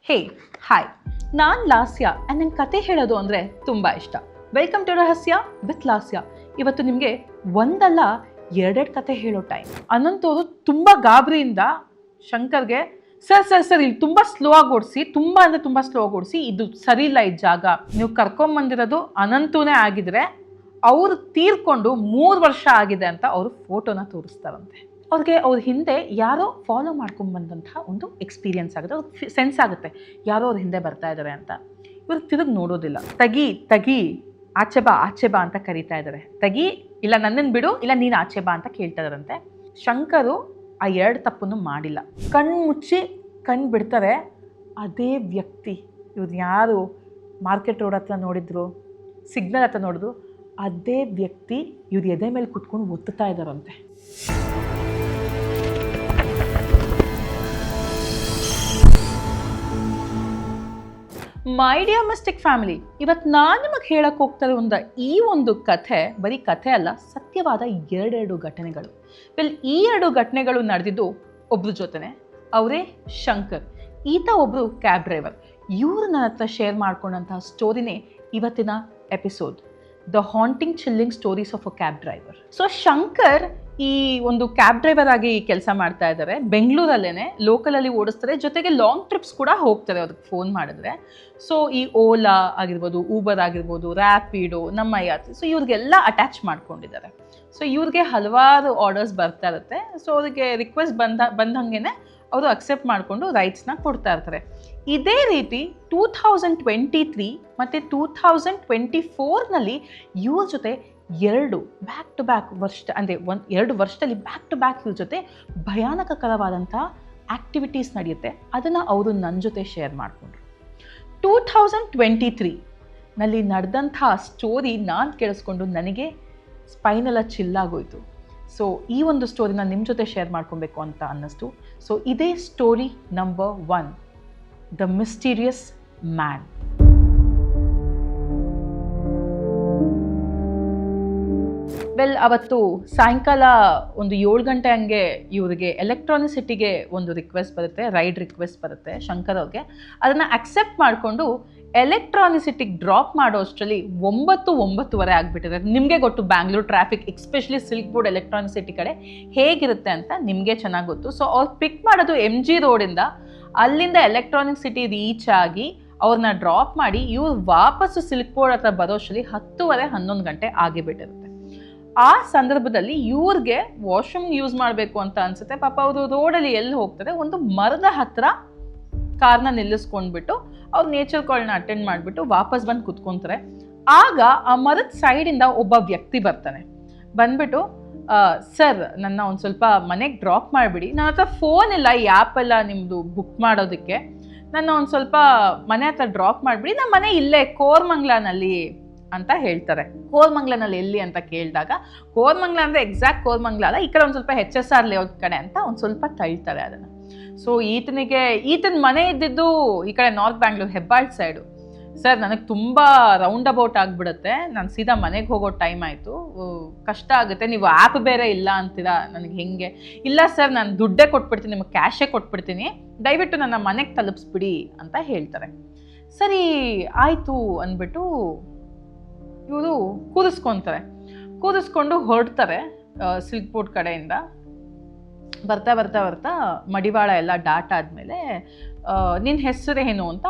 ಹೇ hi, ನಾನು ಲಾಸ್ಯ and ನಂಗೆ ಕತೆ ಹೇಳೋದು ಅಂದರೆ ತುಂಬ ಇಷ್ಟ. ವೆಲ್ಕಮ್ ಟು ರಹಸ್ಯ ವಿತ್ ಲಾಸ್ಯ. ಇವತ್ತು ನಿಮಗೆ ಒಂದಲ್ಲ ಎರಡೆರಡು ಕತೆ ಹೇಳೋ ಟೈಮ್. ಅನಂತವರು ತುಂಬ ಗಾಬರಿಯಿಂದ ಶಂಕರ್ಗೆ ಸರ್ ಇಲ್ಲಿ ತುಂಬ ಸ್ಲೋ ಆಗಿ ಓಡಿಸಿ, ತುಂಬ ಅಂದರೆ ತುಂಬ ಸ್ಲೋ ಆಗಿ ಓಡಿಸಿ, ಇದು ಸರಿ ಇಲ್ಲ, ಈ ಜಾಗ ನೀವು ಕರ್ಕೊಂಬಂದಿರೋದು ಅನಂತನೇ ಆಗಿದ್ರೆ ಅವ್ರು ತೀರ್ಕೊಂಡು 3 ವರ್ಷ ಆಗಿದೆ ಅಂತ ಅವರು ಫೋಟೋನ ತೋರಿಸ್ತಾರಂತೆ. ಅವ್ರಿಗೆ ಅವ್ರ ಹಿಂದೆ ಯಾರೋ ಫಾಲೋ ಮಾಡ್ಕೊಂಡ್ಬಂದಂತಹ ಒಂದು ಎಕ್ಸ್ಪೀರಿಯನ್ಸ್ ಆಗುತ್ತೆ, ಅವ್ರಿಗೆ ಸೆನ್ಸ್ ಆಗುತ್ತೆ ಯಾರೋ ಅವ್ರ ಹಿಂದೆ ಬರ್ತಾ ಇದ್ದಾರೆ ಅಂತ. ಇವ್ರು ತಿರುಗಿ ನೋಡೋದಿಲ್ಲ. ತಗಿ ಆಚೆ ಬಾ ಅಂತ ಕರೀತಾ ಇದ್ದಾರೆ. ತಗಿ, ಇಲ್ಲ ನನ್ನನ್ನು ಬಿಡು, ಇಲ್ಲ ನೀನು ಆಚೆ ಬಾ ಅಂತ ಕೇಳ್ತಾ ಇದ್ದಾರಂತೆ. ಶಂಕರು ಆ 2 ತಪ್ಪನ್ನು ಮಾಡಿಲ್ಲ. ಕಣ್ಣು ಮುಚ್ಚಿ ಕಣ್ಣು ಬಿಡ್ತಾರೆ. ಅದೇ ವ್ಯಕ್ತಿ ಇವ್ರು ಯಾರು ಮಾರ್ಕೆಟ್ ರೋಡ್ ಹತ್ರ ನೋಡಿದ್ರು, ಸಿಗ್ನಲ್ ಹತ್ರ ನೋಡಿದ್ರು, ಅದೇ ವ್ಯಕ್ತಿ ಇವ್ರ ಎದೆ ಮೇಲೆ ಕುತ್ಕೊಂಡು ಒತ್ತುತ್ತಾ ಇದ್ದಾರಂತೆ. ಮೈ ಡಿಯರ್ ಮಿಸ್ಟಿಕ್ ಫ್ಯಾಮಿಲಿ, ಇವತ್ತು ನಾನು ನಿಮಗೆ ಹೇಳಕ್ಕೆ ಹೋಗ್ತಾ ಇರೋ ಈ ಒಂದು ಕಥೆ ಬರೀ ಕಥೆ ಅಲ್ಲ, ಸತ್ಯವಾದ 2 ಘಟನೆಗಳು. ಈ 2 ಘಟನೆಗಳು ನಡೆದಿದ್ದು ಒಬ್ರ ಜೊತೆನೆ. ಅವರೇ ಶಂಕರ್. ಈತ ಒಬ್ಬರು ಕ್ಯಾಬ್ ಡ್ರೈವರ್. ಇವರು ನನ್ನ ಹತ್ರ ಶೇರ್ ಮಾಡ್ಕೊಂಡಂತಹ ಸ್ಟೋರಿನೇ ಇವತ್ತಿನ episode, the haunting chilling stories of a cab driver. So Shankar ಈ ಒಂದು ಕ್ಯಾಬ್ ಡ್ರೈವರ್ ಆಗಿ ಕೆಲಸ ಮಾಡ್ತಾ ಇದ್ದಾರೆ. ಬೆಂಗಳೂರಲ್ಲೇ ಲೋಕಲಲ್ಲಿ ಓಡಿಸ್ತಾರೆ, ಜೊತೆಗೆ ಲಾಂಗ್ ಟ್ರಿಪ್ಸ್ ಕೂಡ ಹೋಗ್ತಾರೆ ಅವ್ರಿಗೆ ಫೋನ್ ಮಾಡಿದ್ರೆ. ಸೊ ಈ ಓಲಾ ಆಗಿರ್ಬೋದು, ಊಬರ್ ಆಗಿರ್ಬೋದು, ರ್ಯಾಪಿಡೋ, ನಮ್ಮ ಯಾತ್ರೆ, ಸೊ ಇವ್ರಿಗೆಲ್ಲ ಅಟ್ಯಾಚ್ ಮಾಡ್ಕೊಂಡಿದ್ದಾರೆ. ಸೊ ಇವ್ರಿಗೆ ಹಲವಾರು ಆರ್ಡರ್ಸ್ ಬರ್ತಾ ಇರುತ್ತೆ. ಸೊ ಅವ್ರಿಗೆ ರಿಕ್ವೆಸ್ಟ್ ಬಂದಂಗೆ ಅವರು ಅಕ್ಸೆಪ್ಟ್ ಮಾಡಿಕೊಂಡು ರೈಟ್ಸ್ನ ಕೊಡ್ತಾ ಇರ್ತಾರೆ. ಇದೇ ರೀತಿ 2023 ಮತ್ತು 2024ನಲ್ಲಿ ಇವ್ರ ಜೊತೆ 2 ಬ್ಯಾಕ್ ಟು ಬ್ಯಾಕ್ ವರ್ಷ, ಅಂದರೆ 2 ವರ್ಷದಲ್ಲಿ ಬ್ಯಾಕ್ ಟು ಬ್ಯಾಕ್ ಇವ್ರ ಜೊತೆ ಭಯಾನಕರವಾದಂಥ ಆ್ಯಕ್ಟಿವಿಟೀಸ್ ನಡೆಯುತ್ತೆ. ಅದನ್ನು ಅವರು ನನ್ನ ಜೊತೆ ಶೇರ್ ಮಾಡಿಕೊಂಡ್ರು. 2023ನಲ್ಲಿ ನಡೆದಂಥ ಸ್ಟೋರಿ ನಾನು ಕೇಳಿಸ್ಕೊಂಡು ನನಗೆ ಸ್ಪೈನೆಲ್ಲ ಚಿಲ್ಲಾಗೋಯ್ತು. ಸೊ ಈ ಒಂದು ಸ್ಟೋರಿನ ನಿಮ್ಮ ಜೊತೆ ಶೇರ್ ಮಾಡ್ಕೊಬೇಕು ಅಂತ ಅನ್ನಿಸ್ತು. ಸೊ ಇದೇ story number 1, the mysterious man. ಅವತ್ತು ಸಾಯಂಕಾಲ ಒಂದು 7 ಗಂಟೆ ಹಂಗೆ ಇವರಿಗೆ ಎಲೆಕ್ಟ್ರಾನಿಸಿಟಿಗೆ ಒಂದು ರಿಕ್ವೆಸ್ಟ್ ಬರುತ್ತೆ, ರೈಡ್ ರಿಕ್ವೆಸ್ಟ್ ಬರುತ್ತೆ ಶಂಕರ್ ಅವ್ರಿಗೆ. ಅದನ್ನು ಅಕ್ಸೆಪ್ಟ್ ಮಾಡಿಕೊಂಡು ಎಲೆಕ್ಟ್ರಾನಿಸಿಟಿಗೆ ಡ್ರಾಪ್ ಮಾಡೋ ಅಷ್ಟರಲ್ಲಿ 9:30 ಆಗಿಬಿಟ್ಟಿದೆ. ನಿಮಗೆ ಗೊತ್ತು Bangalore traffic, especially silk board Electronic City ಕಡೆ ಹೇಗಿರುತ್ತೆ ಅಂತ ನಿಮಗೆ ಚೆನ್ನಾಗಿ ಗೊತ್ತು. ಸೊ ಅವ್ರು ಪಿಕ್ ಮಾಡೋದು MG ರೋಡಿಂದ, ಅಲ್ಲಿಂದ ಎಲೆಕ್ಟ್ರಾನಿಕ್ ಸಿಟಿ ರೀಚ್ ಆಗಿ ಅವ್ರನ್ನ ಡ್ರಾಪ್ ಮಾಡಿ ಇವ್ರು ವಾಪಸ್ಸು ಸಿಲ್ಕ್ ಬೋರ್ಡ್ ಹತ್ರ ಬರೋ ಅಷ್ಟರಲ್ಲಿ 10:30-11 ಗಂಟೆ ಆಗಿಬಿಟ್ಟಿರುತ್ತೆ. ಆ ಸಂದರ್ಭದಲ್ಲಿ ಇವ್ರಿಗೆ ವಾಶ್ರೂಮ್ ಯೂಸ್ ಮಾಡಬೇಕು ಅಂತ ಅನ್ಸುತ್ತೆ. ಪಾಪ ಅವರು ರೋಡಲ್ಲಿ ಎಲ್ಲಿ ಹೋಗ್ತಾರೆ, ಒಂದು ಮರದ ಹತ್ರ ಕಾರ್ನ ನಿಲ್ಲಿಸ್ಕೊಂಡ್ಬಿಟ್ಟು ಅವ್ರು ನೇಚರ್ ಕಾಲ್ನ ಅಟೆಂಡ್ ಮಾಡಿಬಿಟ್ಟು ವಾಪಸ್ ಬಂದು ಕುತ್ಕೊಂತಾರೆ. ಆಗ ಆ ಮರದ ಸೈಡಿಂದ ಒಬ್ಬ ವ್ಯಕ್ತಿ ಬರ್ತಾನೆ. ಬಂದ್ಬಿಟ್ಟು, ಸರ್ ನನ್ನ ಒಂದು ಸ್ವಲ್ಪ ಮನೆಗೆ ಡ್ರಾಪ್ ಮಾಡಿಬಿಡಿ, ನನ್ನ ಹತ್ರ ಫೋನ್ ಇಲ್ಲ, ಈ ಆ್ಯಪೆಲ್ಲ ನಿಮ್ಮದು ಬುಕ್ ಮಾಡೋದಕ್ಕೆ, ನನ್ನ ಒಂದು ಸ್ವಲ್ಪ ಮನೆ ಹತ್ರ ಡ್ರಾಪ್ ಮಾಡಿಬಿಡಿ, ನಮ್ಮ ಮನೆ ಇಲ್ಲೇ ಕೋರಮಂಗ್ಲನಲ್ಲಿ ಅಂತ ಹೇಳ್ತಾರೆ. ಕೋರಮಂಗ್ಲನಲ್ಲಿ ಎಲ್ಲಿ ಅಂತ ಕೇಳಿದಾಗ, ಕೋರಮಂಗ್ಲ ಅಂದರೆ ಎಕ್ಸಾಕ್ಟ್ ಕೋರಮಂಗ್ಲ ಅಲ್ಲ, ಈ ಕಡೆ ಒಂದು ಸ್ವಲ್ಪ HSR ಲೇಔಟ್ ಕಡೆ ಅಂತ ಒಂದು ಸ್ವಲ್ಪ ತಳ್ತಾರೆ ಅದನ್ನು. ಸೊ ಈತನ ಮನೆ ಇದ್ದಿದ್ದು ಈ ಕಡೆ north Bangalore Hebbal side. Sir ನನಗೆ ತುಂಬ ರೌಂಡ್ ಅಬೌಟ್ ಆಗಿಬಿಡುತ್ತೆ, ನಾನು ಸೀದಾ ಮನೆಗೆ ಹೋಗೋ ಟೈಮ್ ಆಯಿತು, ಕಷ್ಟ ಆಗುತ್ತೆ, ನೀವು ಆ್ಯಪ್ ಬೇರೆ ಇಲ್ಲ ಅಂತೀರಾ, ನನಗೆ ಹೆಂಗೆ? ಇಲ್ಲ ಸರ್, ನಾನು ದುಡ್ಡೇ ಕೊಟ್ಬಿಡ್ತೀನಿ, ನಿಮಗೆ ಕ್ಯಾಶೇ ಕೊಟ್ಬಿಡ್ತೀನಿ, ದಯವಿಟ್ಟು ನನ್ನ ಮನೆಗೆ ತಲುಪಿಸ್ಬಿಡಿ ಅಂತ ಹೇಳ್ತಾರೆ. ಸರಿ ಆಯಿತು ಅಂದ್ಬಿಟ್ಟು ಇವರು ಕೂರಿಸ್ಕೊಂಡು ಹೊರಡ್ತಾರೆ ಸಿಲ್ಕ್ ಬೋರ್ಡ್ ಕಡೆಯಿಂದ. ಬರ್ತಾ ಮಡಿವಾಳ ಎಲ್ಲ ಡಾಟ್ ಆದಮೇಲೆ ನಿನ್ನ ಹೆಸರು ಏನು ಅಂತ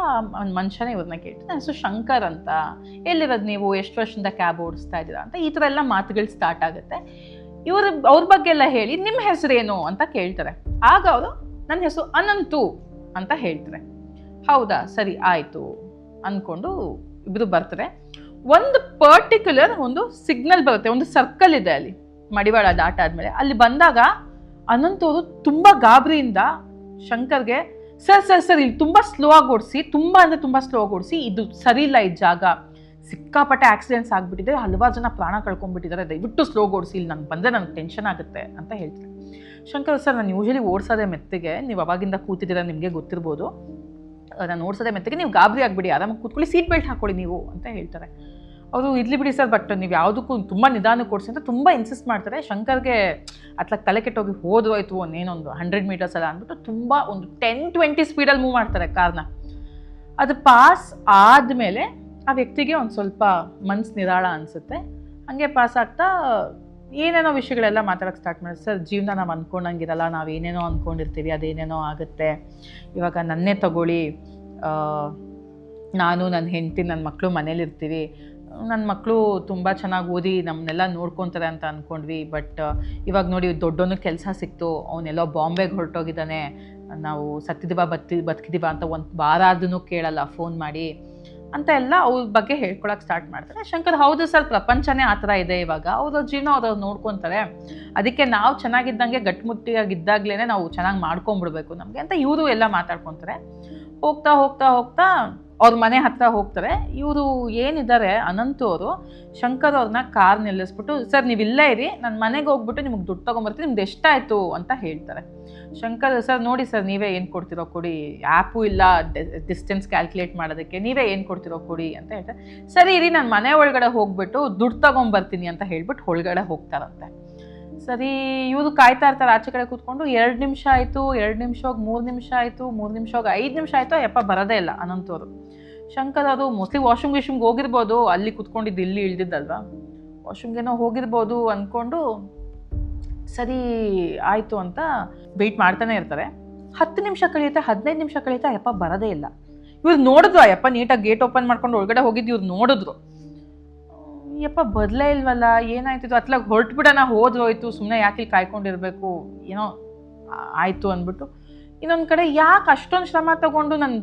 ಮನುಷ್ಯನೇ ಇವ್ರನ್ನ ಕೇಳ್ತಾರೆ. ನನ್ನ ಹೆಸರು ಶಂಕರ್ ಅಂತ, ಎಲ್ಲಿರೋದು ನೀವು, ಎಷ್ಟು ವರ್ಷದಿಂದ ಕ್ಯಾಬ್ ಓಡಿಸ್ತಾ ಇದ್ದೀರಾ ಅಂತ ಈ ಥರ ಎಲ್ಲ ಮಾತುಗಳು ಸ್ಟಾರ್ಟ್ ಆಗುತ್ತೆ. ಅವ್ರ ಬಗ್ಗೆ ಎಲ್ಲ ಹೇಳಿ ನಿಮ್ಮ ಹೆಸರೇನು ಅಂತ ಕೇಳ್ತಾರೆ. ಆಗ ಅವರು ನನ್ನ ಹೆಸರು ಅನಂತು ಅಂತ ಹೇಳ್ತಾರೆ. ಹೌದಾ, ಸರಿ ಆಯಿತು ಅಂದ್ಕೊಂಡು ಇಬ್ಬರು ಬರ್ತಾರೆ. ಒಂದು ಪರ್ಟಿಕ್ಯುಲರ್ ಒಂದು ಸಿಗ್ನಲ್ ಬರುತ್ತೆ, ಒಂದು ಸರ್ಕಲ್ ಇದೆ ಅಲ್ಲಿ ಮಡಿವಾಳ ದಾಟ ಆದಮೇಲೆ. ಅಲ್ಲಿ ಬಂದಾಗ ಅನಂತವರು ತುಂಬ ಗಾಬರಿಯಿಂದ ಶಂಕರ್ಗೆ ಸರ್ ಇಲ್ಲಿ ತುಂಬ ಸ್ಲೋ ಆಗಿ ಓಡಿಸಿ, ತುಂಬ ಅಂದರೆ ತುಂಬ ಸ್ಲೋ ಆಗಿ ಓಡಿಸಿ, ಇದು ಸರಿ ಇಲ್ಲ, ಈ ಜಾಗ ಸಿಕ್ಕಾಪಟ್ಟೆ ಆಕ್ಸಿಡೆಂಟ್ಸ್ ಆಗಿಬಿಟ್ಟಿದೆ, ಹಲವಾರು ಜನ ಪ್ರಾಣ ಕಳ್ಕೊಂಡ್ಬಿಟ್ಟಿದ್ದಾರೆ, ದಯವಿಟ್ಟು ಸ್ಲೋ ಓಡಿಸಿ, ಇಲ್ಲಿ ನನಗೆ ಬಂದರೆ ನನಗೆ ಟೆನ್ಷನ್ ಆಗುತ್ತೆ ಅಂತ ಹೇಳ್ತಾರೆ. ಶಂಕರ್, ಸರ್ ನಾನು ಯೂಶಲಿ ಓಡಿಸೋದೇ ಮೆತ್ತಿಗೆ, ನೀವು ಅವಾಗಿಂದ ಕೂತಿದ್ದೀರಾ ನಿಮಗೆ ಗೊತ್ತಿರ್ಬೋದು, ನಾನು ಓಡಿಸೋದೇ ಮೆತ್ತಿಗೆ, ನೀವು ಗಾಬರಿ ಆಗಿಬಿಡಿ, ಆರಾಮಾಗಿ ಕೂತ್ಕೊಳ್ಳಿ, ಸೀಟ್ ಬೆಲ್ಟ್ ಹಾಕ್ಕೊಳ್ಳಿ ನೀವು ಅಂತ ಹೇಳ್ತಾರೆ. ಅವರು ಇರ್ಲಿ ಬಿಡಿ ಸರ್, ಬಟ್ ನೀವು ಯಾವುದಕ್ಕೂ ತುಂಬ ನಿಧಾನಕ್ಕೆ ಓಡಿಸಿ ಅಂತ ತುಂಬ ಇನ್ಸಿಸ್ಟ್ ಮಾಡ್ತಾರೆ. ಶಂಕರ್ಗೆ ಅತ್ಲಾಗ ತಲೆ ಕೆಟ್ಟೋಗಿ ಹೋದ್ವಾಯ್ತು, ಒಂದೇನೊಂದು 100 ಮೀಟರ್ಸ್ ಅಲ್ಲ ಅಂದ್ಬಿಟ್ಟು ತುಂಬ ಒಂದು 10-20 ಸ್ಪೀಡಲ್ಲಿ ಮೂವ್ ಮಾಡ್ತಾರೆ ಕಾರ್ನ. ಅದು ಪಾಸ್ ಆದಮೇಲೆ ಆ ವ್ಯಕ್ತಿಗೆ ಒಂದು ಸ್ವಲ್ಪ ಮನ್ಸು ನಿರಾಳ ಅನಿಸುತ್ತೆ. ಹಾಗೆ ಪಾಸ್ ಆಗ್ತಾ ಏನೇನೋ ವಿಷಯಗಳೆಲ್ಲ ಮಾತಾಡೋಕ್ಕೆ ಸ್ಟಾರ್ಟ್ ಮಾಡಿ, ಸರ್ ಜೀವನ ನಾವು ಅಂದ್ಕೊಂಡಂಗಿರಲ್ಲ, ನಾವು ಏನೇನೋ ಅಂದ್ಕೊಂಡಿರ್ತೀವಿ ಅದೇನೇನೋ ಆಗುತ್ತೆ. ಇವಾಗ ನನ್ನೇ ತಗೊಳ್ಳಿ, ನಾನು ನನ್ನ ಹೆಂಡತಿ ನನ್ನ ಮಕ್ಕಳು ಮನೇಲಿರ್ತೀವಿ, ನನ್ನ ಮಕ್ಕಳು ತುಂಬ ಚೆನ್ನಾಗಿ ಓದಿ ನಮ್ಮನ್ನೆಲ್ಲ ನೋಡ್ಕೊತಾರೆ ಅಂತ ಅಂದ್ಕೊಂಡ್ವಿ. ಬಟ್ ಇವಾಗ ನೋಡಿ ದೊಡ್ಡವನು ಕೆಲಸ ಸಿಕ್ತು, ಅವನೆಲ್ಲೋ ಬಾಂಬೆಗೆ ಹೊರಟೋಗಿದ್ದಾನೆ, ನಾವು ಸತ್ತಿದ್ದೀವ ಬದುಕಿದ್ದೀವ ಅಂತ ಒಂದು ವಾರ ಅದನ್ನು ಕೇಳಲ್ಲ ಫೋನ್ ಮಾಡಿ ಅಂತ ಎಲ್ಲ ಅವ್ರ ಬಗ್ಗೆ ಹೇಳ್ಕೊಳಕ್ಕೆ ಸ್ಟಾರ್ಟ್ ಮಾಡ್ತಾರೆ. ಶಂಕರ್ ಹೌದು ಸರ್, ಪ್ರಪಂಚನೇ ಆ ಥರ ಇದೆ, ಇವಾಗ ಅವ್ರ ಜೀವನ ಅವ್ರವ್ರು ನೋಡ್ಕೊತಾರೆ, ಅದಕ್ಕೆ ನಾವು ಚೆನ್ನಾಗಿದ್ದಂಗೆ ಗಟ್ಟಿಮುಟ್ಟಿಯಾಗಿದ್ದಾಗಲೇ ನಾವು ಚೆನ್ನಾಗಿ ಮಾಡ್ಕೊಂಬಿಡ್ಬೇಕು ನಮಗೆ ಅಂತ ಇವರು ಎಲ್ಲ ಮಾತಾಡ್ಕೊತಾರೆ. ಹೋಗ್ತಾ ಹೋಗ್ತಾ ಹೋಗ್ತಾ ಅವ್ರ ಮನೆ ಹತ್ರ ಹೋಗ್ತಾರೆ. ಇವರು ಏನಿದ್ದಾರೆ ಅನಂತು ಅವರು ಶಂಕರ್ ಅವ್ರನ್ನ ಕಾರ್ ನಿಲ್ಲಿಸ್ಬಿಟ್ಟು, ಸರ್ ನೀವು ಇಲ್ಲೇ ಇರಿ, ನನ್ನ ಮನೆಗೆ ಹೋಗ್ಬಿಟ್ಟು ನಿಮ್ಗೆ ದುಡ್ಡು ತೊಗೊಂಬರ್ತೀನಿ, ನಿಮ್ದು ಎಷ್ಟಾಯಿತು ಅಂತ ಹೇಳ್ತಾರೆ. ಶಂಕರ್ ಸರ್ ನೋಡಿ ಸರ್ ನೀವೇ ಏನು ಕೊಡ್ತಿರೋ ಕೊಡಿ, ಆ್ಯಪು ಇಲ್ಲ ಡಿಸ್ಟೆನ್ಸ್ ಕ್ಯಾಲ್ಕುಲೇಟ್ ಮಾಡೋದಕ್ಕೆ, ನೀವೇ ಏನು ಕೊಡ್ತಿರೋ ಕೊಡಿ ಅಂತ ಹೇಳ್ತಾರೆ. ಸರಿ ಇರಿ ನಾನು ಮನೆ ಒಳಗಡೆ ಹೋಗ್ಬಿಟ್ಟು ದುಡ್ಡು ತೊಗೊಂಬರ್ತೀನಿ ಅಂತ ಹೇಳ್ಬಿಟ್ಟು ಒಳಗಡೆ ಹೋಗ್ತಾರಂತೆ. ಸರಿ ಇವರು ಕಾಯ್ತಾ ಇರ್ತಾರೆ ಆಚೆ ಕಡೆ ಕೂತ್ಕೊಂಡು. 2 ನಿಮಿಷ ಆಯಿತು, 2 ನಿಮಿಷ ಹೋಗಿ 3 ನಿಮಿಷ ಆಯಿತು, 3 ನಿಮಿಷ ಹೋಗಿ 5 ನಿಮಿಷ ಆಯಿತು, ಯಪ್ಪ ಬರೋದೇ ಇಲ್ಲ ಅನಂತವರು. ಶಂಕರ್ ಅದು ಮೋಸ್ಟ್ಲಿ ವಾಶ್ರೂಮ್ಗೆ ಹೋಗಿರ್ಬೋದು, ಅಲ್ಲಿ ಕುತ್ಕೊಂಡಿದ್ದು ಇಲ್ಲಿ ಇಳ್ದಿದ್ದಲ್ವಾ, ವಾಶ್ರೂಮ್ಗೇನೋ ಹೋಗಿರ್ಬೋದು ಅಂದ್ಕೊಂಡು ಸರಿ ಆಯಿತು ಅಂತ ವೆಯ್ಟ್ ಮಾಡ್ತಾನೆ ಇರ್ತಾರೆ. 10 ನಿಮಿಷ ಕಳೆಯುತ್ತೆ, 15 ನಿಮಿಷ ಕಳೆಯುತ್ತೆ, ಯಪ್ಪ ಬರೋದೇ ಇಲ್ಲ. ಇವ್ರು ನೋಡಿದ್ರು ಯಪ್ಪ ನೀಟಾಗಿ ಗೇಟ್ ಓಪನ್ ಮಾಡ್ಕೊಂಡು ಒಳಗಡೆ ಹೋಗಿದ್ದು ಇವ್ರು ನೋಡಿದ್ರು, ಯಪ್ಪ ಬದಲೇ ಇಲ್ವಲ್ಲ, ಏನಾಯ್ತಿದ್ದು, ಅತ್ಲಾಗ ಹೊರಟ್ಬಿಡೋಣ, ಹೋಯ್ತು ಸುಮ್ಮನೆ ಯಾಕೆ ಇಲ್ಲಿ ಕಾಯ್ಕೊಂಡಿರ್ಬೇಕು, ಏನೋ ಆಯಿತು ಅಂದ್ಬಿಟ್ಟು ಇನ್ನೊಂದು ಕಡೆ ಯಾಕೆ ಅಷ್ಟೊಂದು ಶ್ರಮ ತೊಗೊಂಡು ನನ್ನ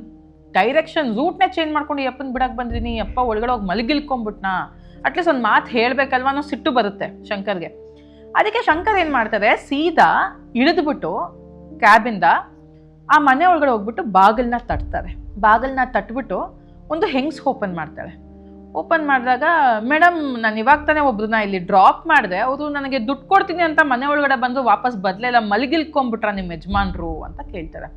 ಡೈರೆಕ್ಷನ್ ರೂಟ್ನೇ ಚೇಂಜ್ ಮಾಡ್ಕೊಂಡು ಯಪ್ಪನ ಬಿಡಕ್ಕೆ ಬಂದಿದ್ದೀನಿ, ಯಪ್ಪ ಒಳಗಡೆ ಹೋಗಿ ಮಲಗಿಲ್ಕೊಂಬಿಟ್ನಾ, ಅಟ್ಲೀಸ್ಟ್ ಒಂದು ಮಾತು ಹೇಳಬೇಕಲ್ವ ಅನ್ನೋ ಸಿಟ್ಟು ಬರುತ್ತೆ ಶಂಕರ್ಗೆ. ಅದಕ್ಕೆ ಶಂಕರ್ ಏನು ಮಾಡ್ತಾರೆ, ಸೀದಾ ಇಳಿದ್ಬಿಟ್ಟು ಕ್ಯಾಬಿಂದ ಆ ಮನೆ ಒಳಗಡೆ ಹೋಗ್ಬಿಟ್ಟು ಬಾಗಿಲನ್ನ ತಟ್ತಾರೆ. ಬಾಗಿಲನ್ನ ತಟ್ಬಿಟ್ಟು ಒಂದು ಹೆಂಗ್ಸ್ ಓಪನ್ ಮಾಡ್ತಾಳೆ. ಓಪನ್ ಮಾಡಿದಾಗ, ಮೇಡಮ್ ನಾನು ಇವಾಗ ತಾನೇ ಒಬ್ರನ್ನ ಇಲ್ಲಿ ಡ್ರಾಪ್ ಮಾಡಿದೆ, ಅವರು ನನಗೆ ದುಡ್ಡು ಕೊಡ್ತೀನಿ ಅಂತ ಮನೆ ಒಳಗಡೆ ಬಂದು ವಾಪಸ್ ಬದಲೆಲ್ಲ ಮಲಗಿಲ್ಕೊಂಬಿಟ್ರ ನಿಮ್ಮ ಯಜಮಾನ್ರು ಅಂತ ಕೇಳ್ತಾರೆ.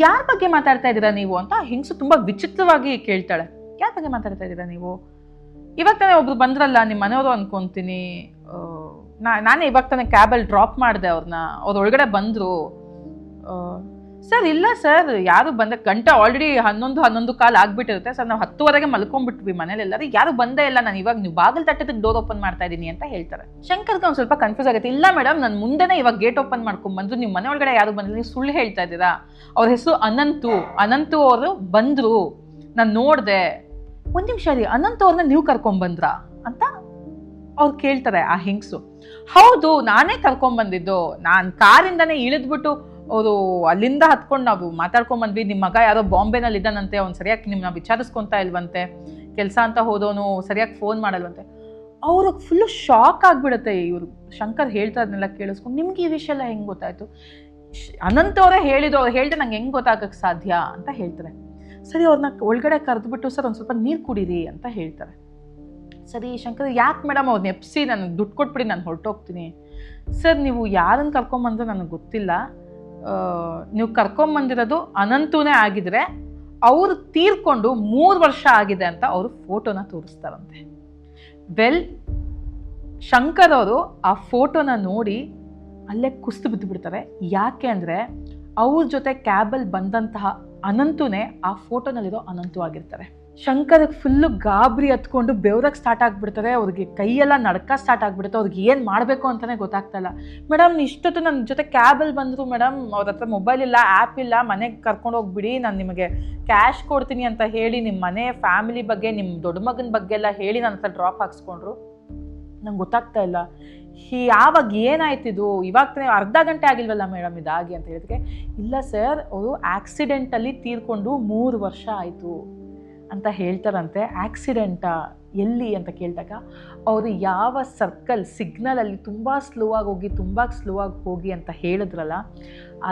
ಯಾರ ಬಗ್ಗೆ ಮಾತಾಡ್ತಾ ಇದ್ದೀರಾ ನೀವು ಅಂತ ಹೆಂಗಸು ತುಂಬ ವಿಚಿತ್ರವಾಗಿ ಕೇಳ್ತಾಳೆ. ಯಾರ ಬಗ್ಗೆ ಮಾತಾಡ್ತಾ ಇದ್ದೀರಾ ನೀವು, ಇವಾಗ ತಾನೇ ಒಬ್ರು ಬಂದ್ರಲ್ಲ ನಿಮ್ಮ ಮನೆಯವರು ಅನ್ಕೊತೀನಿ, ನಾನೇ ಇವಾಗ ತಾನೇ ಕ್ಯಾಬಲ್ಲಿ ಡ್ರಾಪ್ ಮಾಡಿದೆ ಅವ್ರನ್ನ, ಅವ್ರು ಒಳಗಡೆ ಬಂದರು. ಸರ್ ಇಲ್ಲ ಸರ್ ಯಾರು ಬಂದ, ಗಂಟೆ ಆಲ್ರೆಡಿ 11 ಕಾಲ್ ಆಗಿಬಿಟ್ಟಿರುತ್ತೆ ಸರ್, ನಾವು 10ವರೆಗೆ ಮಲ್ಕೊಂಡ್ಬಿಟ್ವಿ ಮನೇಲೆಲ್ಲರೂ, ಯಾರು ಬಂದೇ ಇಲ್ಲ, ನಾನು ಇವಾಗ ನೀವು ಬಾಗಿಲು ತಟ್ಟಿದ್ದಕ್ಕೆ ಡೋರ್ ಓಪನ್ ಮಾಡ್ತಾ ಇದ್ದೀನಿ ಅಂತ ಹೇಳ್ತಾರೆ. ಶಂಕರ್ಗೆ ಒಂದು ಸ್ವಲ್ಪ ಕನ್ಫ್ಯೂಸ್ ಆಗುತ್ತೆ. ಇಲ್ಲ ಮೇಡಮ್ ನಾನು ಮುಂದೆನೇ ಇವಾಗ ಗೇಟ್ ಓಪನ್ ಮಾಡ್ಕೊಂಡ್ಬಂದ್ರು, ನೀವು ಮನೆ ಒಳಗಡೆ ಯಾರು ಬಂದಿಲ್ಲ, ನೀವು ಸುಳ್ಳು ಹೇಳ್ತಾ ಇದ್ದೀರಾ, ಅವ್ರ ಹೆಸರು ಅನಂತು ಅವರು ಬಂದರು, ನಾನು ನೋಡಿದೆ. 1 ನಿಮಿಷ ರೀ, ಅನಂತು ಅವ್ರನ್ನ ನೀವು ಕರ್ಕೊಂಡ್ಬಂದ್ರಾ ಅಂತ ಅವ್ರು ಕೇಳ್ತಾರೆ ಆ ಹೆಂಗಸು. ಹೌದು ನಾನೇ ಕರ್ಕೊಂಡ್ಬಂದಿದ್ದು, ನಾನು ಕಾರಿಂದನೇ ಇಳಿದ್ಬಿಟ್ಟು ಅವರು ಅಲ್ಲಿಂದ ಹತ್ಕೊಂಡು ನಾವು ಮಾತಾಡ್ಕೊಂಡ್ಬಂದ್ವಿ, ನಿಮ್ಮ ಮಗ ಯಾರೋ ಬಾಂಬೆನಲ್ಲಿ ಇದ್ದಾನಂತೆ, ಅವ್ನು ಸರಿಯಾಗಿ ನಿಮ್ಮನ್ನ ವಿಚಾರಿಸ್ಕೊತಾ ಇಲ್ವಂತೆ, ಕೆಲಸ ಅಂತ ಹೋದವನು ಸರಿಯಾಗಿ ಫೋನ್ ಮಾಡಲ್ವಂತೆ. ಅವ್ರಿಗೆ ಫುಲ್ಲು ಶಾಕ್ ಆಗಿಬಿಡುತ್ತೆ. ಇವರು ಶಂಕರ್ ಹೇಳ್ತಾ ಅದನ್ನೆಲ್ಲ ಕೇಳಿಸ್ಕೊಂಡು, ನಿಮ್ಗೆ ಈ ವಿಷಯ ಎಲ್ಲ ಹೆಂಗೆ ಗೊತ್ತಾಯಿತು, ಅನಂತವರೇ ಹೇಳಿದ್ರು, ಅವ್ರು ಹೇಳ್ದೆ ನಂಗೆ ಹೆಂಗೆ ಗೊತ್ತಾಗಕ್ಕೆ ಸಾಧ್ಯ ಅಂತ ಹೇಳ್ತಾರೆ. ಸರಿ ಅವ್ರನ್ನ ಒಳಗಡೆ ಕರೆದ್ಬಿಟ್ಟು ಸರ್ ಒಂದು ಸ್ವಲ್ಪ ನೀರು ಕುಡೀರಿ ಅಂತ ಹೇಳ್ತಾರೆ. ಸರಿ ಶಂಕರ್ ಯಾಕೆ ಮೇಡಮ್ ಅವ್ರನ್ನ ಎಪ್ಸಿ ನನಗೆ ದುಡ್ಡು ಕೊಟ್ಬಿಡಿ ನಾನು ಹೊರಟೋಗ್ತೀನಿ. ಸರ್ ನೀವು ಯಾರನ್ನು ಕರ್ಕೊಂಬಂದ್ರೆ ನನಗೆ ಗೊತ್ತಿಲ್ಲ, ನೀವು ಕರ್ಕೊಂಬಂದಿರೋದು ಅನಂತನೇ ಆಗಿದ್ರೆ ಅವರು ತೀರ್ಕೊಂಡು 3 ವರ್ಷ ಆಗಿದೆ ಅಂತ ಅವರು ಫೋಟೋನ ತೋರಿಸ್ತಾರಂತೆ. ಶಂಕರ್ ಅವರು ಆ ಫೋಟೋನ ನೋಡಿ ಅಲ್ಲೇ ಕುಸ್ತು ಬಿದ್ದುಬಿಡ್ತಾರೆ. ಯಾಕೆ ಅಂದರೆ ಅವ್ರ ಜೊತೆ ಕ್ಯಾಬಲ್ಲಿ ಬಂದಂತಹ ಅನಂತನೇ ಆ ಫೋಟೋನಲ್ಲಿರೋ ಅನಂತು ಆಗಿರ್ತಾರೆ. ಶಂಕರ್ಗೆ ಫುಲ್ಲು ಗಾಬರಿ ಹತ್ಕೊಂಡು ಬೆವರಕ್ಕೆ ಸ್ಟಾರ್ಟ್ ಆಗಿಬಿಡ್ತಾರೆ. ಅವ್ರಿಗೆ ಕೈಯೆಲ್ಲ ನಡ್ಕ ಸ್ಟಾರ್ಟ್ ಆಗಿಬಿಡುತ್ತೆ. ಅವ್ರಿಗೆ ಏನು ಮಾಡಬೇಕು ಅಂತಲೇ ಗೊತ್ತಾಗ್ತಾ ಇಲ್ಲ. ಮೇಡಮ್ ಇಷ್ಟೊತ್ತು ನನ್ನ ಜೊತೆ ಕ್ಯಾಬಲ್ಲಿ ಬಂದರು ಮೇಡಮ್, ಅವ್ರ ಹತ್ರ ಮೊಬೈಲ್ ಇಲ್ಲ, ಆ್ಯಪ್ ಇಲ್ಲ, ಮನೆಗೆ ಕರ್ಕೊಂಡು ಹೋಗ್ಬಿಡಿ, ನಾನು ನಿಮಗೆ ಕ್ಯಾಶ್ ಕೊಡ್ತೀನಿ ಅಂತ ಹೇಳಿ ನಿಮ್ಮ ಮನೆ ಫ್ಯಾಮಿಲಿ ಬಗ್ಗೆ ನಿಮ್ಮ ದೊಡ್ಡ ಮಗನ ಬಗ್ಗೆ ಎಲ್ಲ ಹೇಳಿ ನನ್ನ ಹತ್ರ ಡ್ರಾಪ್ ಹಾಕ್ಸ್ಕೊಂಡ್ರು. ನಂಗೆ ಗೊತ್ತಾಗ್ತಾ ಇಲ್ಲ ಯಾವಾಗ ಏನಾಯ್ತಿದು, ಇವಾಗ ಅರ್ಧ ಗಂಟೆ ಆಗಿಲ್ವಲ್ಲ ಮೇಡಮ್ ಇದಾಗಿ ಅಂತ ಹೇಳಿದ್ರೆ, ಇಲ್ಲ ಸರ್ ಅವರು ಆಕ್ಸಿಡೆಂಟಲ್ಲಿ ತೀರ್ಕೊಂಡು 3 ವರ್ಷ ಆಯಿತು ಅಂತ ಹೇಳ್ತಾರಂತೆ. ಆಕ್ಸಿಡೆಂಟಾ ಎಲ್ಲಿ ಅಂತ ಕೇಳಿದಾಗ ಅವರು ಯಾವ ಸಿಗ್ನಲಲ್ಲಿ ತುಂಬ ಸ್ಲೋ ಆಗಿ ಹೋಗಿ ಅಂತ ಹೇಳಿದ್ರಲ್ಲ,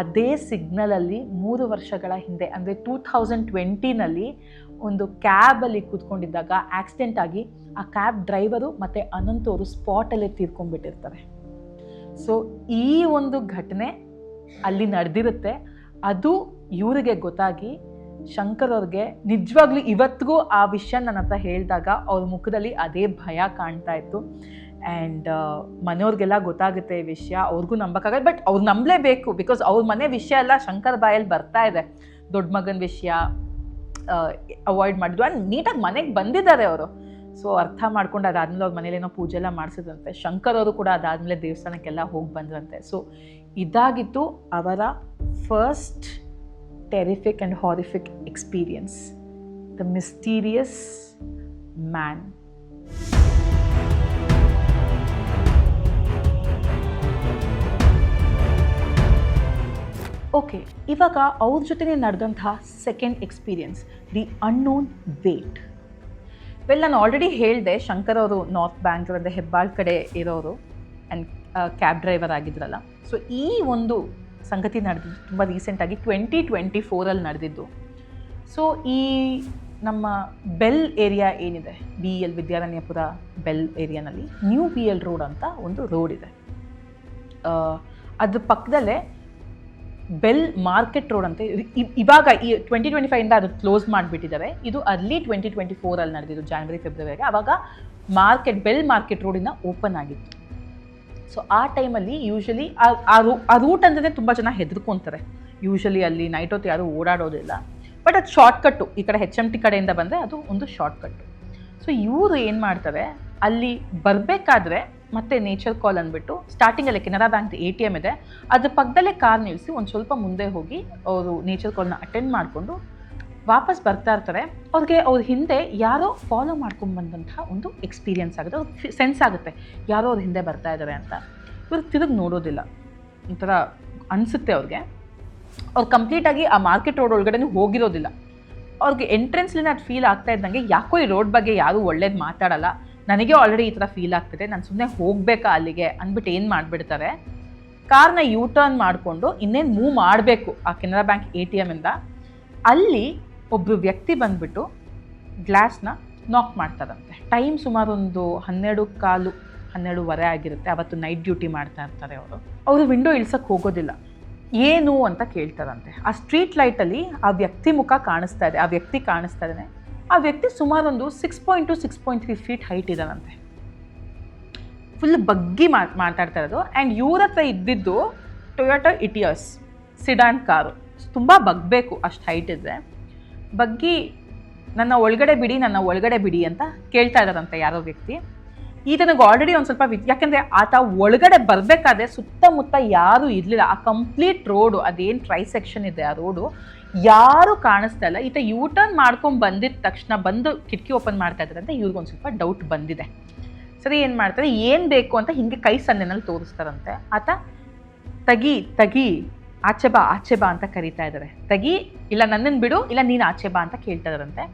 ಅದೇ ಸಿಗ್ನಲಲ್ಲಿ 3 ವರ್ಷಗಳ ಹಿಂದೆ ಅಂದರೆ 2020ನಲ್ಲಿ ಒಂದು ಕ್ಯಾಬಲ್ಲಿ ಕೂತ್ಕೊಂಡಿದ್ದಾಗ ಆಕ್ಸಿಡೆಂಟ್ ಆಗಿ ಆ ಕ್ಯಾಬ್ ಡ್ರೈವರು ಮತ್ತು ಅನಂತ್ ಅವರು ಸ್ಪಾಟಲ್ಲೇ ತೀರ್ಕೊಂಡ್ಬಿಟ್ಟಿರ್ತಾರೆ. ಸೊ ಈ ಒಂದು ಘಟನೆ ಅಲ್ಲಿ ನಡೆದಿರುತ್ತೆ. ಅದು ಇವರಿಗೆ ಗೊತ್ತಾಗಿ ಶಂಕರ್ ಅವ್ರಿಗೆ ನಿಜವಾಗ್ಲೂ ಇವತ್ತಿಗೂ ಆ ವಿಷಯ ನನ್ನ ಹತ್ರ ಹೇಳಿದಾಗ ಅವ್ರ ಮುಖದಲ್ಲಿ ಅದೇ ಭಯ ಕಾಣ್ತಾ ಇತ್ತು. ಆ್ಯಂಡ್ ಮನೆಯವ್ರಿಗೆಲ್ಲ ಗೊತ್ತಾಗುತ್ತೆ ಈ ವಿಷಯ, ಅವ್ರಿಗೂ ನಂಬಕ್ಕಾಗಲ್ಲ, ಬಟ್ ಅವ್ರು ನಂಬಲೇಬೇಕು. ಬಿಕಾಸ್ ಅವ್ರ ಮನೆ ವಿಷಯ ಎಲ್ಲ ಶಂಕರ್ ಬಾಯಲ್ಲಿ ಬರ್ತಾ ಇದೆ. ದೊಡ್ಡ ಮಗನ ವಿಷಯ, ಅವಾಯ್ಡ್ ಮಾಡಿದ್ರು. ಆ್ಯಂಡ್ ನೀಟಾಗಿ ಮನೆಗೆ ಬಂದಿದ್ದಾರೆ ಅವರು. ಸೊ ಅರ್ಥ ಮಾಡ್ಕೊಂಡು ಅದಾದ್ಮೇಲೆ ಅವ್ರ ಮನೇಲಿ ಏನೋ ಪೂಜೆ ಎಲ್ಲ ಮಾಡಿಸಿದ್ರಂತೆ. ಶಂಕರ್ ಅವರು ಕೂಡ ಅದಾದಮೇಲೆ ದೇವಸ್ಥಾನಕ್ಕೆಲ್ಲ ಹೋಗಿ ಬಂದ್ರಂತೆ. ಸೊ ಇದಾಗಿತ್ತು ಅವರ first terrific and horrific experience, the mysterious man. Okay, ಇವಾಗ ಅವ್ರ ಜೊತೆನೇ ನಡೆದಂತಹ second experience, the unknown wait. ನಾನು ಆಲ್ರೆಡಿ ಹೇಳಿದೆ, ಶಂಕರ್ ಅವರು ನಾರ್ತ್ ಬ್ಯಾಂಗ್ಳೂರ್ ಅಂದರೆ ಹೆಬ್ಬಾಳ್ ಕಡೆ ಇರೋರು ಆ್ಯಂಡ್ ಕ್ಯಾಬ್ ಡ್ರೈವರ್ ಆಗಿದ್ರಲ್ಲ. ಸೊ ಈ ಒಂದು ಸಂಗತಿ ನಡೆದಿದ್ದು ತುಂಬ ರೀಸೆಂಟಾಗಿ 2024 ನಡೆದಿದ್ದು. ಸೊ ಈ ನಮ್ಮ ಬೆಲ್ ಏರಿಯಾ ಏನಿದೆ, BL ವಿದ್ಯಾರಣ್ಯಪುರ ಬೆಲ್ ಏರಿಯಾನಲ್ಲಿ ನ್ಯೂ BL ರೋಡ್ ಅಂತ ಒಂದು ರೋಡ್ ಇದೆ. ಅದ್ರ ಪಕ್ಕದಲ್ಲೇ ಬೆಲ್ ಮಾರ್ಕೆಟ್ ರೋಡ್ ಅಂತ ಇವಾಗ ಈ 2025 ಅದು ಕ್ಲೋಸ್ ಮಾಡಿಬಿಟ್ಟಿದ್ದಾರೆ. ಇದು ಅರ್ಲಿ 2024 ನಡೆದಿದ್ದು, ಜಾನ್ವರಿ ಫೆಬ್ರವರಿಗೆ. ಆವಾಗ ಬೆಲ್ ಮಾರ್ಕೆಟ್ ರೋಡಿನ ಓಪನ್ ಆಗಿತ್ತು. ಸೊ ಆ ಟೈಮಲ್ಲಿ ಯೂಶಲಿ ಆ ರೂಟ್ ಅಂತಲೇ ತುಂಬ ಜನ ಹೆದರ್ಕೊತಾರೆ. ಯೂಶಲಿ ಅಲ್ಲಿ ನೈಟ್ ಹೊತ್ತು ಯಾರೂ ಓಡಾಡೋದಿಲ್ಲ. ಬಟ್ ಅದು ಶಾರ್ಟ್ಕಟ್ಟು, ಈ ಕಡೆ HMT ಕಡೆಯಿಂದ ಬಂದರೆ ಅದು ಒಂದು ಶಾರ್ಟ್ಕಟ್ಟು. ಸೊ ಇವರು ಏನು ಮಾಡ್ತಾರೆ, ಅಲ್ಲಿ ಬರಬೇಕಾದ್ರೆ ಮತ್ತೆ ನೇಚರ್ ಕಾಲ್ ಅಂದ್ಬಿಟ್ಟು ಸ್ಟಾರ್ಟಿಂಗಲ್ಲಿ ಕೆನರಾ ಬ್ಯಾಂಕ್ ATM ಇದೆ, ಅದ್ರ ಪಕ್ಕದಲ್ಲೇ ಕಾರ್ ನಿಲ್ಲಿಸಿ ಒಂದು ಸ್ವಲ್ಪ ಮುಂದೆ ಹೋಗಿ ಅವರು ನೇಚರ್ ಕಾಲ್ನ ಅಟೆಂಡ್ ಮಾಡಿಕೊಂಡು ವಾಪಸ್ ಬರ್ತಾ ಇರ್ತಾರೆ. ಅವ್ರ ಹಿಂದೆ ಯಾರೋ ಫಾಲೋ ಮಾಡ್ಕೊಂಡು ಬಂದಂತಹ ಒಂದು ಎಕ್ಸ್ಪೀರಿಯನ್ಸ್ ಆಗುತ್ತೆ. ಅವ್ರಿಗೆ ಸೆನ್ಸ್ ಆಗುತ್ತೆ ಯಾರೋ ಅವ್ರ ಹಿಂದೆ ಬರ್ತಾ ಇದ್ದಾರೆ ಅಂತ. ಇವ್ರಿಗೆ ತಿರುಗಿ ನೋಡೋದಿಲ್ಲ, ಒಂಥರ ಅನಿಸುತ್ತೆ ಅವ್ರಿಗೆ. ಅವ್ರು ಕಂಪ್ಲೀಟಾಗಿ ಆ ಮಾರ್ಕೆಟ್ ರೋಡ್ ಒಳಗಡೆ ಹೋಗಿರೋದಿಲ್ಲ. ಅವ್ರಿಗೆ ಎಂಟ್ರೆನ್ಸ್ಲಿನ ಅದು ಫೀಲ್ ಆಗ್ತಾ ಇದ್ದಂಗೆ ಯಾಕೋ ಈ ರೋಡ್ ಬಗ್ಗೆ ಯಾರೂ ಒಳ್ಳೇದು ಮಾತಾಡಲ್ಲ, ನನಗೆ ಆಲ್ರೆಡಿ ಈ ಥರ ಫೀಲ್ ಆಗ್ತಿದೆ, ನಾನು ಸುಮ್ಮನೆ ಹೋಗಬೇಕಾ ಅಲ್ಲಿಗೆ ಅಂದ್ಬಿಟ್ಟು ಏನು ಮಾಡಿಬಿಡ್ತಾರೆ, ಕಾರ್ನ ಟರ್ನ್ ಮಾಡಿಕೊಂಡು ಇನ್ನೇನು ಮೂವ್ ಮಾಡಬೇಕು ಆ ಕೆನರಾ ಬ್ಯಾಂಕ್ ATMಯಿಂದ. ಅಲ್ಲಿ ಒಬ್ಬರು ವ್ಯಕ್ತಿ ಬಂದುಬಿಟ್ಟು ಗ್ಲಾಸ್ನ ನಾಕ್ ಮಾಡ್ತಾರಂತೆ. ಟೈಮ್ ಸುಮಾರು ಒಂದು 12:15, 12:30 ಆಗಿರುತ್ತೆ. ಅವತ್ತು ನೈಟ್ ಡ್ಯೂಟಿ ಮಾಡ್ತಾ ಇರ್ತಾರೆ ಅವರು ವಿಂಡೋ ಇಳ್ಸಕ್ಕೆ ಹೋಗೋದಿಲ್ಲ. ಏನು ಅಂತ ಕೇಳ್ತಾರಂತೆ. ಆ ಸ್ಟ್ರೀಟ್ ಲೈಟಲ್ಲಿ ಆ ವ್ಯಕ್ತಿ ಮುಖ ಕಾಣಿಸ್ತಾ ಇದೆ, ಆ ವ್ಯಕ್ತಿ ಕಾಣಿಸ್ತಾ ಇದ್ದಾನೆ. ಆ ವ್ಯಕ್ತಿ ಸುಮಾರು ಒಂದು 6.2, 6.3 ಫೀಟ್ ಹೈಟ್ ಇದ್ದಾನಂತೆ. ಫುಲ್ ಬಗ್ಗಿ ಮಾತಾಡ್ತಾ ಇರೋದು. ಆ್ಯಂಡ್ ಇವ್ರ ಹತ್ರ ಇದ್ದಿದ್ದು ಟೊಯೋಟಾ ಇಟಿಯಸ್ ಸಿಡಾನ್ ಕಾರು. ತುಂಬ ಬಗ್ಬೇಕು, ಅಷ್ಟು ಹೈಟ್ ಇದ್ದರೆ. ಬಗ್ಗಿ ನನ್ನ ಒಳಗಡೆ ಬಿಡಿ ಅಂತ ಕೇಳ್ತಾ ಇದ್ದಾರಂತೆ ಯಾರೋ ವ್ಯಕ್ತಿ. ಈತನಿಗೆ ಆಲ್ರೆಡಿ ಒಂದು ಸ್ವಲ್ಪ ಯಾಕೆಂದರೆ ಆತ ಒಳಗಡೆ ಬರಬೇಕಾದ್ರೆ ಸುತ್ತಮುತ್ತ ಯಾರೂ ಇರಲಿಲ್ಲ. ಆ ಕಂಪ್ಲೀಟ್ ರೋಡು, ಅದೇನು ಟ್ರೈಸೆಕ್ಷನ್ ಇದೆ ಆ ರೋಡು, ಯಾರೂ ಕಾಣಿಸ್ತಾ ಇಲ್ಲ. ಈತ ಟರ್ನ್ ಮಾಡ್ಕೊಂಡು ಬಂದಿದ್ದ ತಕ್ಷಣ ಬಂದು ಕಿಟಕಿ ಓಪನ್ ಮಾಡ್ತಾ ಇದ್ದಾರೆ ಅಂತ ಇವ್ರಿಗೊಂದು ಸ್ವಲ್ಪ ಡೌಟ್ ಬಂದಿದೆ. ಸರಿ, ಏನು ಮಾಡ್ತಾರೆ, ಏನು ಬೇಕು ಅಂತ ಹಿಂಗೆ ಕೈ ಸನ್ನೆನಲ್ಲಿ ತೋರಿಸ್ತಾರಂತೆ. ಆತ ತಗಿ ಆಚೆ ಬಾ ಅಂತ ಕರೀತಾ ಇದ್ದಾರೆ. ತಗಿ, ಇಲ್ಲ ನನ್ನನ್ನು ಬಿಡು, ಇಲ್ಲ ನೀನು ಆಚೆ ಬಾ ಅಂತ ಕೇಳ್ತಾ ಇದ್ದಾರಂತೆ.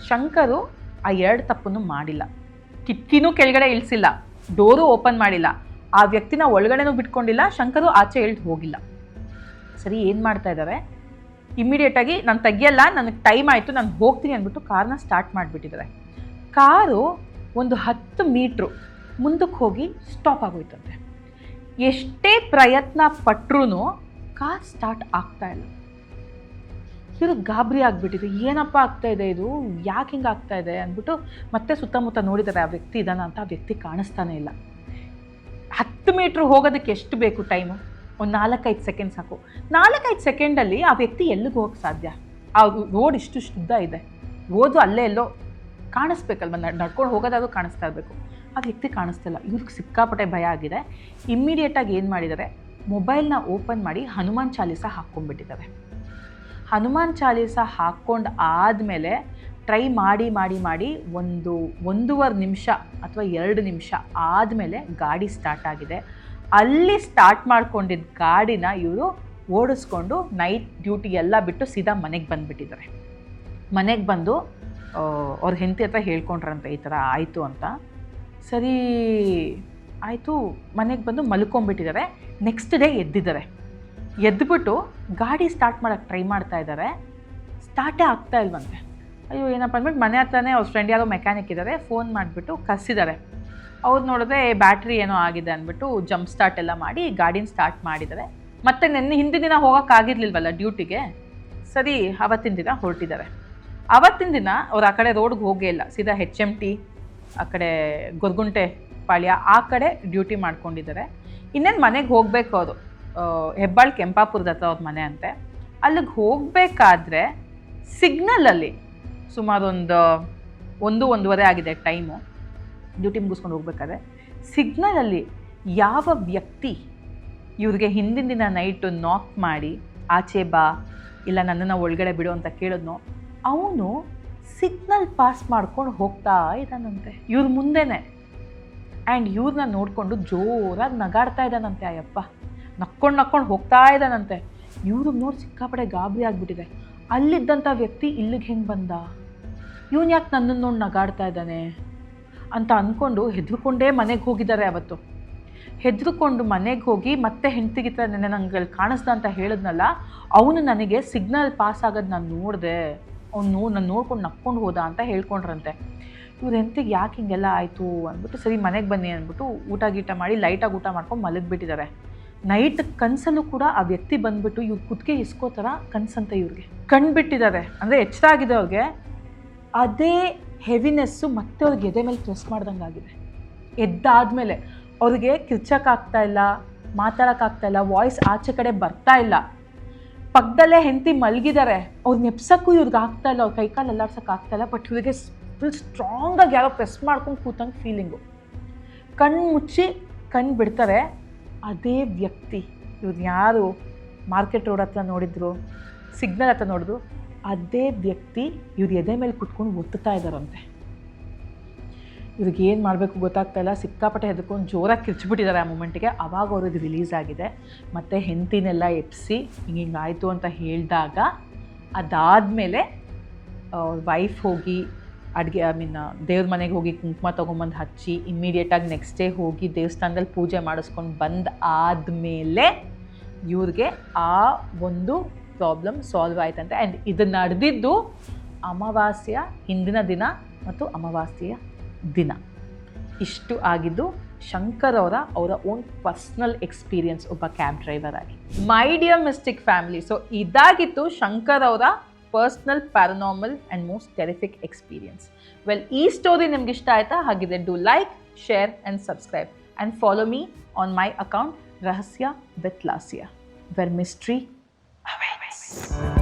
ಶಂಕರು ಆ 2 ತಪ್ಪನ್ನು ಮಾಡಿಲ್ಲ. ಕಿಟಕಿನೂ ಕೆಳಗಡೆ ಇಳಿಸಿಲ್ಲ, ಡೋರು ಓಪನ್ ಮಾಡಿಲ್ಲ, ಆ ವ್ಯಕ್ತಿನ ಒಳಗಡೆನೂ ಬಿಟ್ಕೊಂಡಿಲ್ಲ, ಶಂಕರು ಆಚೆ ಇಳಿದು ಹೋಗಿಲ್ಲ. ಸರಿ, ಏನು ಮಾಡ್ತಾ ಇದ್ದಾರೆ, ಇಮ್ಮಿಡಿಯೇಟಾಗಿ ನಾನು ತೆಗಿಯಲ್ಲ, ನನಗೆ ಟೈಮ್ ಆಯಿತು, ನಾನು ಹೋಗ್ತೀನಿ ಅಂದ್ಬಿಟ್ಟು ಕಾರ್ನ ಸ್ಟಾರ್ಟ್ ಮಾಡಿಬಿಟ್ಟಿದ್ದಾರೆ. ಕಾರು ಒಂದು 10 ಮೀಟ್ರು ಮುಂದಕ್ಕೆ ಹೋಗಿ ಸ್ಟಾಪ್ ಆಗೋಯ್ತಂತೆ. ಎಷ್ಟೇ ಪ್ರಯತ್ನ ಪಟ್ಟರೂ ಕಾರ್ ಸ್ಟಾರ್ಟ್ ಆಗ್ತಾ ಇಲ್ಲ. ಇವರು ಗಾಬರಿ ಆಗಿಬಿಟ್ಟಿದೆ, ಏನಪ್ಪ ಆಗ್ತಾ ಇದೆ ಇದು, ಯಾಕೆ ಹಿಂಗೆ ಆಗ್ತಾ ಇದೆ ಅಂದ್ಬಿಟ್ಟು ಮತ್ತೆ ಸುತ್ತಮುತ್ತ ನೋಡಿದ್ದಾರೆ ಆ ವ್ಯಕ್ತಿ ಇದ್ದಾನ ಅಂತ. ಆ ವ್ಯಕ್ತಿ ಕಾಣಿಸ್ತಾನೆ ಇಲ್ಲ. 10 ಮೀಟ್ರ್ ಹೋಗೋದಕ್ಕೆ ಎಷ್ಟು ಬೇಕು ಟೈಮು? ಒಂದು 4-5 ಸೆಕೆಂಡ್ ಸಾಕು. 4-5 ಸೆಕೆಂಡಲ್ಲಿ ಆ ವ್ಯಕ್ತಿ ಎಲ್ಲಿಗೆ ಹೋಗಕ್ಕೆ ಸಾಧ್ಯ? ಆ ರೋಡ್ ಇಷ್ಟು ಉದ್ದ ಇದೆ, ಹೋದು ಅಲ್ಲೇ ಎಲ್ಲೋ ಕಾಣಿಸ್ಬೇಕಲ್ವ, ನಡ್ಕೊಂಡು ಹೋಗೋದಾದ್ರೂ ಕಾಣಿಸ್ತಾ ಇರಬೇಕು. ಆ ವ್ಯಕ್ತಿ ಕಾಣಿಸ್ತಿಲ್ಲ. ಇವ್ರಿಗೆ ಸಿಕ್ಕಾಪಟ್ಟೆ ಭಯ ಆಗಿದೆ. ಇಮ್ಮಿಡಿಯೇಟಾಗಿ ಏನು ಮಾಡಿದ್ದಾರೆ, ಮೊಬೈಲ್ನ ಓಪನ್ ಮಾಡಿ ಹನುಮಾನ್ ಚಾಲೀಸ ಹಾಕ್ಕೊಂಡ್ಬಿಟ್ಟಿದ್ದಾರೆ. ಹನುಮಾನ್ ಚಾಲೀಸ ಹಾಕ್ಕೊಂಡು ಆದಮೇಲೆ ಟ್ರೈ ಮಾಡಿ 1.5 ನಿಮಿಷ ಅಥವಾ 2 ನಿಮಿಷ ಆದಮೇಲೆ ಗಾಡಿ ಸ್ಟಾರ್ಟ್ ಆಗಿದೆ. ಅಲ್ಲಿ ಸ್ಟಾರ್ಟ್ ಮಾಡ್ಕೊಂಡಿದ್ದ ಗಾಡಿನ ಇವರು ಓಡಿಸ್ಕೊಂಡು ನೈಟ್ ಡ್ಯೂಟಿ ಎಲ್ಲ ಬಿಟ್ಟು ಸೀದಾ ಮನೆಗೆ ಬಂದುಬಿಟ್ಟಿದ್ದಾರೆ. ಮನೆಗೆ ಬಂದು ಅವ್ರ ಹೆಂಡತಿ ಹತ್ರ ಹೇಳ್ಕೊಂಡ್ರಂತೆ ಈ ಥರ ಆಯಿತು ಅಂತ. ಸರಿ ಆಯಿತು, ಮನೆಗೆ ಬಂದು ಮಲ್ಕೊಂಡ್ಬಿಟ್ಟಿದ್ದಾರೆ. Next day ಎದ್ದಿದ್ದಾರೆ. ಎದ್ದುಬಿಟ್ಟು ಗಾಡಿ ಸ್ಟಾರ್ಟ್ ಮಾಡೋಕ್ಕೆ ಟ್ರೈ ಮಾಡ್ತಾ ಇದ್ದಾರೆ. ಸ್ಟಾರ್ಟೇ ಆಗ್ತಾ ಇಲ್ವಂತೆ. ಅಯ್ಯೋ ಏನಪ್ಪ ಅಂದ್ಬಿಟ್ಟು ಮನೆ ಹತ್ರನೇ ಅವ್ರ ಫ್ರೆಂಡ್ ಯಾರೋ ಮೆಕ್ಯಾನಿಕ್ ಇದ್ದಾರೆ, ಫೋನ್ ಮಾಡಿಬಿಟ್ಟು ಕರೆಸಿದ್ದಾರೆ. ಅವ್ರು ನೋಡಿದ್ರೆ ಬ್ಯಾಟ್ರಿ ಏನೋ ಆಗಿದೆ ಅಂದ್ಬಿಟ್ಟು ಜಂಪ್ ಸ್ಟಾರ್ಟ್ ಎಲ್ಲ ಮಾಡಿ ಗಾಡಿನ ಸ್ಟಾರ್ಟ್ ಮಾಡಿದ್ದಾರೆ. ಮತ್ತು ಹಿಂದಿನ ದಿನ ಹೋಗೋಕ್ಕಾಗಿರ್ಲಿಲ್ವಲ್ಲ ಡ್ಯೂಟಿಗೆ, ಸರಿ ಅವತ್ತಿನ ದಿನ ಹೊರಟಿದ್ದಾರೆ. ಅವತ್ತಿನ ದಿನ ಅವ್ರು ಆ ಕಡೆ ರೋಡ್ಗೆ ಹೋಗೇ ಇಲ್ಲ, ಸೀದಾ HMT ಆ ಕಡೆ ಗೊರ್ಗುಂಟೆ ಪಾಳ್ಯ ಆ ಕಡೆ ಡ್ಯೂಟಿ ಮಾಡ್ಕೊಂಡಿದ್ದಾರೆ. ಇನ್ನೇನು ಮನೆಗೆ ಹೋಗಬೇಕು ಅವರು, ಹೆಬ್ಬಾಳ್ ಕೆಂಪಾಪುರದ ಹತ್ರ ಅವ್ರ ಮನೆ ಅಂತೆ. ಅಲ್ಲಿಗೆ ಹೋಗಬೇಕಾದ್ರೆ ಸಿಗ್ನಲಲ್ಲಿ ಸುಮಾರು ಒಂದೂವರೆ ಆಗಿದೆ ಟೈಮು, ಡ್ಯೂಟಿ ಮುಗಿಸ್ಕೊಂಡು ಹೋಗ್ಬೇಕಾದ್ರೆ ಸಿಗ್ನಲಲ್ಲಿ ಯಾವ ವ್ಯಕ್ತಿ ಇವ್ರಿಗೆ ಹಿಂದಿನ ದಿನ ನೈಟು ನಾಕ್ ಮಾಡಿ ಆಚೆ ಬಾ ಇಲ್ಲ ನನ್ನನ್ನು ಒಳಗಡೆ ಬಿಡು ಅಂತ ಕೇಳಿದ್ನೋ ಅವನು ಸಿಗ್ನಲ್ ಪಾಸ್ ಮಾಡ್ಕೊಂಡು ಹೋಗ್ತಾ ಇದ್ದಾನಂತೆ ಇವ್ರ ಮುಂದೆನೇ. ಆ್ಯಂಡ್ ಇವ್ರನ್ನ ನೋಡಿಕೊಂಡು ಜೋರಾಗಿ ನಗಾಡ್ತಾ ಇದ್ದಾನಂತೆ ಅಯ್ಯಪ್ಪ, ನಕ್ಕೊಂಡು ಹೋಗ್ತಾ ಇದ್ದಾನಂತೆ. ಇವ್ರು ನೋಡಿ ಸಿಕ್ಕಾಪಡೆ ಗಾಬರಿ ಆಗಿಬಿಟ್ಟಿದೆ. ಅಲ್ಲಿದ್ದಂಥ ವ್ಯಕ್ತಿ ಇಲ್ಲಿಗೆ ಹೆಂಗೆ ಬಂದ, ಇವನು ಯಾಕೆ ನನ್ನನ್ನು ನೋಡಿ ನಗಾಡ್ತಾ ಇದ್ದಾನೆ ಅಂತ ಅಂದ್ಕೊಂಡು ಹೆದರ್ಕೊಂಡೇ ಮನೆಗೆ ಹೋಗಿದ್ದಾರೆ. ಅವತ್ತು ಹೆದರ್ಕೊಂಡು ಮನೆಗೆ ಹೋಗಿ ಮತ್ತೆ ಹೆಂಡತಿಗಿತ್ರ ನೆನೆ ನಂಗೆ ಕಾಣಿಸ್ದ ಅಂತ ಹೇಳಿದ್ನಲ್ಲ, ಅವನು ನನಗೆ ಸಿಗ್ನಲ್ ಪಾಸ್ ಆಗೋದು ನಾನು ನೋಡಿದೆ, ಅವನು ನಾನು ನೋಡ್ಕೊಂಡು ನಕ್ಕೊಂಡು ಹೋದ ಅಂತ ಹೇಳ್ಕೊಂಡ್ರಂತೆ. ಇವ್ರ ಹೆಂಡತಿಗೆ ಯಾಕೆ ಹಿಂಗೆಲ್ಲ ಆಯಿತು ಅಂದ್ಬಿಟ್ಟು ಸರಿ ಮನೆಗೆ ಬನ್ನಿ ಅಂದ್ಬಿಟ್ಟು ಊಟ ಗೀಟ ಮಾಡಿ ಲೈಟಾಗಿ ಊಟ ಮಾಡ್ಕೊಂಡು ಮಲಗಿಬಿಟ್ಟಿದ್ದಾರೆ. ನೈಟ್ ಕನಸಲ್ಲೂ ಕೂಡ ಆ ವ್ಯಕ್ತಿ ಬಂದ್ಬಿಟ್ಟು ಇವ್ರು ಕುತ್ತಿಗೆ ಇಸ್ಕೋ ಥರ ಕನಸಂತ ಇವ್ರಿಗೆ ಕಂಡುಬಿಟ್ಟಿದ್ದಾರೆ. ಅಂದರೆ ಎಚ್ಚರ ಆಗಿದೆ ಅವ್ರಿಗೆ. ಅದೇ ಹೆವಿನೆಸ್ಸು ಮತ್ತೆ ಅವ್ರಿಗೆ ಎದೆ ಮೇಲೆ ಪ್ರೆಸ್ ಮಾಡ್ದಂಗೆ ಆಗಿದೆ. ಎದ್ದಾದಮೇಲೆ ಅವ್ರಿಗೆ ಕಿರ್ಚಕ್ಕಾಗ್ತಾ ಇಲ್ಲ, ಮಾತಾಡೋಕ್ಕಾಗ್ತಾಯಿಲ್ಲ, ವಾಯ್ಸ್ ಆಚೆ ಕಡೆ ಬರ್ತಾ ಇಲ್ಲ. ಪಕ್ಕದಲ್ಲೇ ಹೆಂಡತಿ ಮಲಗಿದ್ದಾರೆ, ಅವ್ರು ನೆಪ್ಸೋಕ್ಕೂ ಇವ್ರಿಗೆ ಆಗ್ತಾ ಇಲ್ಲ, ಅವ್ರ ಕೈಕಾಲು ಎಲ್ಲಾಡ್ಸೋಕೆ ಆಗ್ತಾಯಿಲ್ಲ. ಬಟ್ ಇವ್ರಿಗೆ ಫುಲ್ ಸ್ಟ್ರಾಂಗಾಗಿ ಯಾರೋ ಪ್ರೆಸ್ ಮಾಡ್ಕೊಂಡು ಕೂತಂಗೆ ಫೀಲಿಂಗು. ಕಣ್ಣು ಮುಚ್ಚಿ ಕಣ್ಣು ಬಿಡ್ತಾರೆ. ಅದೇ ವ್ಯಕ್ತಿ ಇವ್ರು ಯಾರು ಮಾರ್ಕೆಟ್ ರೋಡ್ ಹತ್ರ ನೋಡಿದ್ರು, ಸಿಗ್ನಲ್ ಹತ್ರ ನೋಡಿದ್ರು, ಅದೇ ವ್ಯಕ್ತಿ ಇವ್ರ ಎದೆ ಮೇಲೆ ಕುತ್ಕೊಂಡು ಒತ್ತುತ್ತಾ ಇದ್ದಾರಂತೆ. ಇವ್ರಿಗೆ ಏನು ಮಾಡಬೇಕು ಗೊತ್ತಾಗ್ತಾ ಇಲ್ಲ, ಸಿಕ್ಕಾಪಟ್ಟೆ ಹೆದ್ಕೊಂಡು ಜೋರಾಗಿ ಕಿರ್ಚಿಬಿಟ್ಟಿದ್ದಾರೆ ಆ ಮೂಮೆಂಟಿಗೆ. ಆವಾಗ ಅವ್ರಿಗೆ ರಿಲೀಸ್ ಆಗಿದೆ. ಮತ್ತು ಹೆಂಡತಿನೆಲ್ಲ ಎಪ್ಸಿ ಹಿಂಗಾಯಿತು ಅಂತ ಹೇಳಿದಾಗ ಅದಾದಮೇಲೆ ವೈಫ್ ಹೋಗಿ ದೇವ್ರ ಮನೆಗೆ ಹೋಗಿ ಕುಂಕುಮ ತೊಗೊಂಬಂದು ಹಚ್ಚಿ ಇಮ್ಮಿಡಿಯೇಟಾಗಿ ನೆಕ್ಸ್ಟ್ ಡೇ ಹೋಗಿ ದೇವಸ್ಥಾನದಲ್ಲಿ ಪೂಜೆ ಮಾಡಿಸ್ಕೊಂಡು ಬಂದು ಆದಮೇಲೆ ಇವ್ರಿಗೆ ಆ ಒಂದು ಪ್ರಾಬ್ಲಮ್ ಸಾಲ್ವ್ ಆಯ್ತಂತೆ. ಆ್ಯಂಡ್ ಇದು ನಡೆದಿದ್ದು ಅಮಾವಾಸ್ಯೆಯ ಹಿಂದಿನ ದಿನ ಮತ್ತು ಅಮಾವಾಸ್ಯೆಯ ದಿನ. ಇಷ್ಟು ಆಗಿದ್ದು ಶಂಕರ್ ಅವರ ಓನ್ ಪರ್ಸ್ನಲ್ ಎಕ್ಸ್ಪೀರಿಯನ್ಸ್ ಒಬ್ಬ ಕ್ಯಾಬ್ ಡ್ರೈವರ್ ಆಗಿ. My dear mystic family, so ಇದಾಗಿತ್ತು ಶಂಕರ್ ಅವರ personal paranormal and most terrific experience. Well, ಈ ಸ್ಟೋರಿ ನಿಮ್ಗೆ ಇಷ್ಟ ಆಯಿತಾ? ಹಾಗಿದ್ರೆ do like, share and subscribe and follow me on my account Rahasya with Lasya, where mystery awaits.